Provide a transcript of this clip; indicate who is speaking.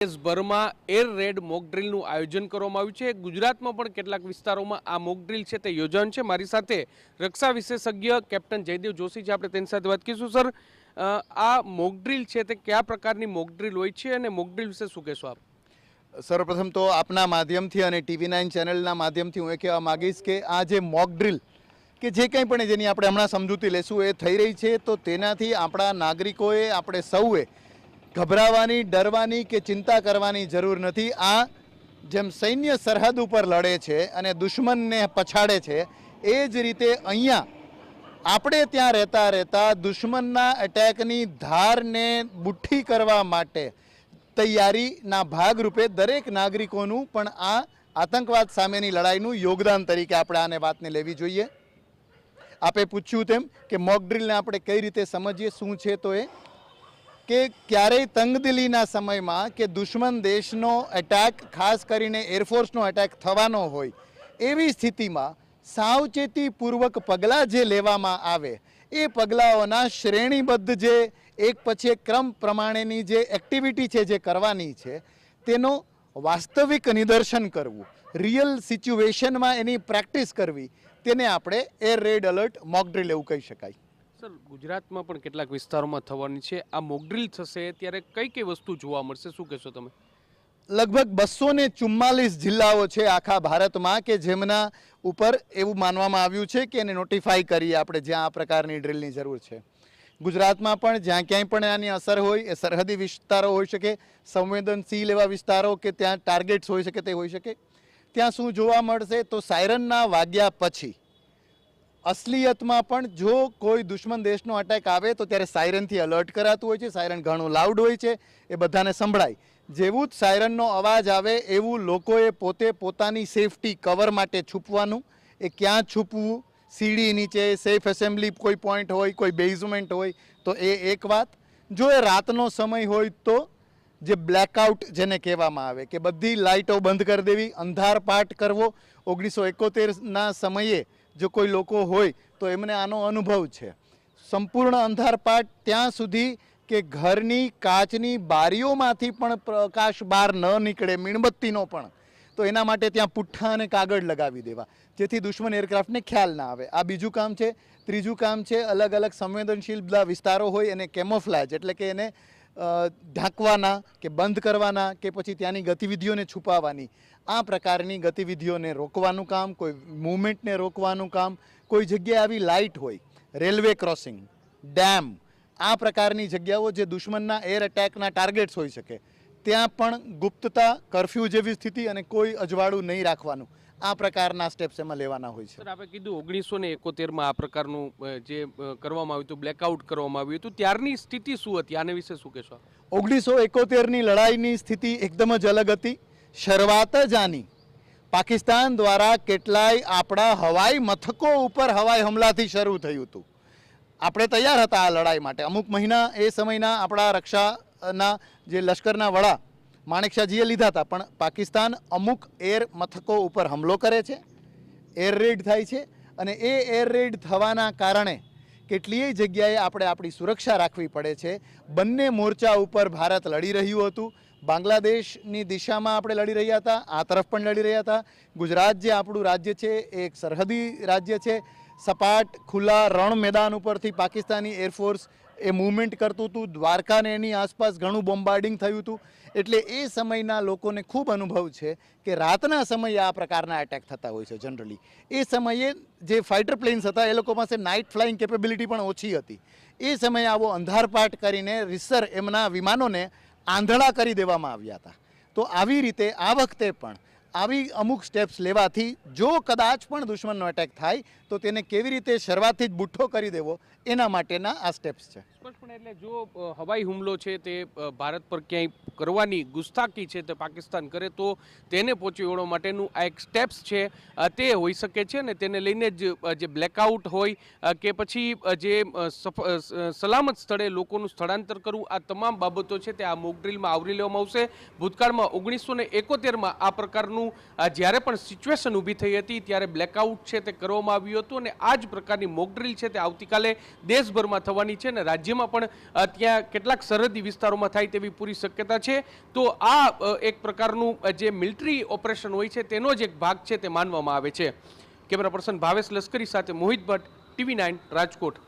Speaker 1: દેશભરમાં air red mock ડ્રીલનું આયોજન કરવામાં આવ્યું છે। ગુજરાતમાં પણ કેટલાક વિસ્તારોમાં આ મોક ડ્રીલ છે તે યોજાણ છે। મારી સાથે રક્ષા વિશેષજ્ઞ કેપ્ટન જયદેવ જોશી છે, આપણે તેની સાથે વાત કરીશું। સર, આ મોક ડ્રીલ છે તે કયા પ્રકારની મોક ડ્રીલ હોય છે અને મોક ડ્રીલ વિશે શું કહેશો આપ?
Speaker 2: સર્વપ્રથમ તો આપના માધ્યમથી અને TV9 ચેનલના માધ્યમથી હું એ કહેવા માગીશ કે આ જે મોક ડ્રીલ કે જે કંઈ પણ જેની આપણે હમણાં સમજૂતી લેશું એ થઈ રહી છે, તો તેનાથી આપણા નાગરિકોએ, આપણે સૌએ ગભરાવાની, ડરવાની કે ચિંતા કરવાની જરૂર નથી। આ જેમ સૈન્ય સરહદ ઉપર લડે છે અને દુશ્મનને પછાડે છે, એ જ રીતે અહીંયા આપણે ત્યાં રહેતા દુશ્મનના એટેકની ધારને મુઠ્ઠી કરવા માટે તૈયારીના ભાગરૂપે દરેક નાગરિકોનું પણ આ આતંકવાદ સામેની લડાઈનું યોગદાન તરીકે આપણે આને વાતને લેવી જોઈએ। આપે પૂછ્યું તેમ કે મોક ડ્રીલને આપણે કઈ રીતે સમજીએ, શું છે, તો એ કે ક્યારેય તંગદિલીના સમયમાં કે દુશ્મન દેશનો એટેક, ખાસ કરીને એરફોર્સનો એટેક થવાનો હોય એવી સ્થિતિમાં સાવચેતીપૂર્વક પગલાં જે લેવામાં આવે એ પગલાંઓના શ્રેણીબદ્ધ જે એક પછી એક ક્રમ પ્રમાણેની જે એક્ટિવિટી છે જે કરવાની છે તેનો વાસ્તવિક નિદર્શન કરવું, રિયલ સિચ્યુએશનમાં એની પ્રેક્ટિસ કરવી, તેને આપણે air red alert mock drill એવું કહી શકાય।
Speaker 1: સર, ગુજરાતમાં પણ કેટલાક વિસ્તારોમાં થવાની છે આ મોક ડ્રીલ થશે ત્યારે કઈ કઈ વસ્તુ જોવા મળશે, શું કહેશો તમે?
Speaker 2: લગભગ 244 જિલ્લાઓ છે આખા ભારતમાં કે જેમના ઉપર એવું માનવામાં આવ્યું છે કે એને નોટિફાઈ કરીએ આપણે જ્યાં આ પ્રકારની ડ્રીલની જરૂર છે। ગુજરાતમાં પણ જ્યાં ક્યાંય પણ આની અસર હોય, એ સરહદી વિસ્તારો હોઈ શકે, સંવેદનશીલ એવા વિસ્તારો કે ત્યાં ટાર્ગેટ્સ હોઈ શકે તે હોઈ શકે, ત્યાં શું જોવા મળશે તો સાયરનના વાગ્યા પછી અસલિયતમાં પણ જો કોઈ દુશ્મન દેશનો અટેક આવે તો ત્યારે સાયરનથી અલર્ટ કરાતું હોય છે। સાયરન ઘણું લાઉડ હોય છે, એ બધાને સંભળાય। જેવું જ સાયરનનો અવાજ આવે એવું લોકોએ પોતે પોતાની સેફટી કવર માટે છૂપવાનું। એ ક્યાં છૂપવું, સીડી નીચે, સેફ એસેમ્બલી કોઈ પોઈન્ટ હોય, કોઈ બેઝમેન્ટ હોય તો એ એક વાત। જો એ રાતનો સમય હોય તો જે બ્લેકઆઉટ જેને કહેવામાં આવે કે બધી લાઇટો બંધ કરી દેવી, અંધારપાટ કરવો। 1971ના સમયે જો કોઈ લોકો હોય તો એમને આનો અનુભવ છે। સંપૂર્ણ અંધારપાટ ત્યાં સુધી કે ઘરની કાચની બારીઓમાંથી પણ પ્રકાશ બહાર ન નીકળે, મીણબત્તીનો પણ, તો એના માટે ત્યાં પુઠ્ઠા અને કાગળ લગાવી દેવા જેથી દુશ્મન એરક્રાફ્ટને ખ્યાલ ના આવે। આ બીજું કામ છે। ત્રીજું કામ છે અલગ અલગ સંવેદનશીલ વિસ્તારો હોય એને કેમોફ્લેજ એટલે કે એને ઢાંકવાના કે બંધ કરવાના કે પછી ત્યાંની ગતિવિધિઓને છુપાવવાની। આ પ્રકારની ગતિવિધિઓને રોકવાનું કામ, કોઈ મૂવમેન્ટને રોકવાનું કામ, કોઈ જગ્યાએ આવી લાઇટ હોય, રેલવે ક્રોસિંગ, ડેમ, આ પ્રકારની જગ્યાઓ જે દુશ્મનના એર એટેકના ટાર્ગેટ્સ હોઈ શકે ત્યાં પણ ગુપ્તતા, કર્ફ્યુ જેવી સ્થિતિ અને કોઈ અજવાળું નહીં રાખવાનું, આ પ્રકારના સ્ટેપ્સ એમાં લેવાના હોય છે।
Speaker 1: સર, આપણે કીધું 1971માં આ પ્રકારનું જે કરવામાં આવ્યું હતું, બ્લેકઆઉટ કરવામાં આવ્યું હતું, ત્યારની સ્થિતિ શું હતી, આને વિશે શું કહેશો?
Speaker 2: 1971ની લડાઈની સ્થિતિ એકદમ જ અલગ હતી। શરૂઆત જ આની પાકિસ્તાન દ્વારા કેટલાય આપણા હવાઈ મથકો ઉપર હવાઈ હુમલાથી શરૂ થયું હતું। આપણે તૈયાર હતા આ લડાઈ માટે। અમુક મહિના એ સમયના આપણા રક્ષાના જે લશ્કરના વડા માણેકશાહજીએ લીધા હતા, પણ પાકિસ્તાન અમુક એર મથકો ઉપર હુમલો કરે છે, એર રેડ થાય છે, અને એ એર રેડ થવાના કારણે કેટલીય જગ્યાએ આપણે આપણી સુરક્ષા રાખવી પડે છે। બંને મોરચા ઉપર ભારત લડી રહ્યું હતું। બાંગ્લાદેશની દિશામાં આપણે લડી રહ્યા હતા, આ તરફ પણ લડી રહ્યા હતા। ગુજરાત જે આપણું રાજ્ય છે એ એક સરહદી રાજ્ય છે। સપાટ ખુલ્લા રણ મેદાન ઉપરથી પાકિસ્તાની એરફોર્સ એ મૂવમેન્ટ કરતું હતું। દ્વારકાને એની આસપાસ ઘણું બોમ્બાર્ડિંગ થયું હતું। એટલે એ સમયના લોકોને ખૂબ અનુભવ છે કે રાતના સમયે આ પ્રકારના એટેક થતા હોય છે જનરલી। એ સમયે જે ફાઇટર પ્લેન્સ હતા એ લોકો પાસે નાઇટ ફ્લાઇંગ કેપેબિલિટી પણ ઓછી હતી। એ સમયે આવો અંધારપાટ કરીને રીતસર એમના વિમાનોને આંધળા કરી દેવામાં આવ્યા હતા। તો આવી રીતે આ વખતે પણ આવી અમુક સ્ટેપ્સ લેવાથી જો કદાચ પણ દુશ્મનનો એટેક થાય તો તેને કેવી રીતે શરૂઆતથી જ બુઠ્ઠો કરી દેવો એના માટેના આ સ્ટેપ્સ છે।
Speaker 1: સ્પષ્ટપણે એટલે જો હવાઈ હુમલો છે તે ભારત પર ક્યાંય કરવાની ગુસ્તાખી છે તે પાકિસ્તાન કરે તો તેને પહોંચી વળવા માટેનું આ એક સ્ટેપ્સ છે તે હોઈ શકે છે, ને તેને લઈને જ જે બ્લેકઆઉટ હોય કે પછી જે સલામત સ્થળે લોકોનું સ્થળાંતર કરવું, આ તમામ બાબતો છે તે આ મોક ડ્રીલમાં આવરી લેવામાં આવશે। ભૂતકાળમાં 1971માં આ પ્રકારનું પ્રકારનું જ્યારે પણ સિચ્યુએશન ઊભી થઈ હતી ત્યારે બ્લેકઆઉટ છે તે કરવામાં આવ્યું હતું અને આ જ પ્રકારની મોક ડ્રીલ છે તે આવતીકાલે દેશભરમાં થવાની છે અને રાજ્યમાં પણ ત્યાં કેટલાક સરહદી વિસ્તારોમાં થાય તેવી પૂરી શક્યતા છે. તો આ એક પ્રકારનું જે મિલિટરી ઓપરેશન હોય છે તેનો જ એક ભાગ છે તે માનવામાં આવે છે. કેમેરા પર્સન ભાવેશ લશ્કરી સાથે મોહિત ભટ્ટ, TV9 રાજકોટ.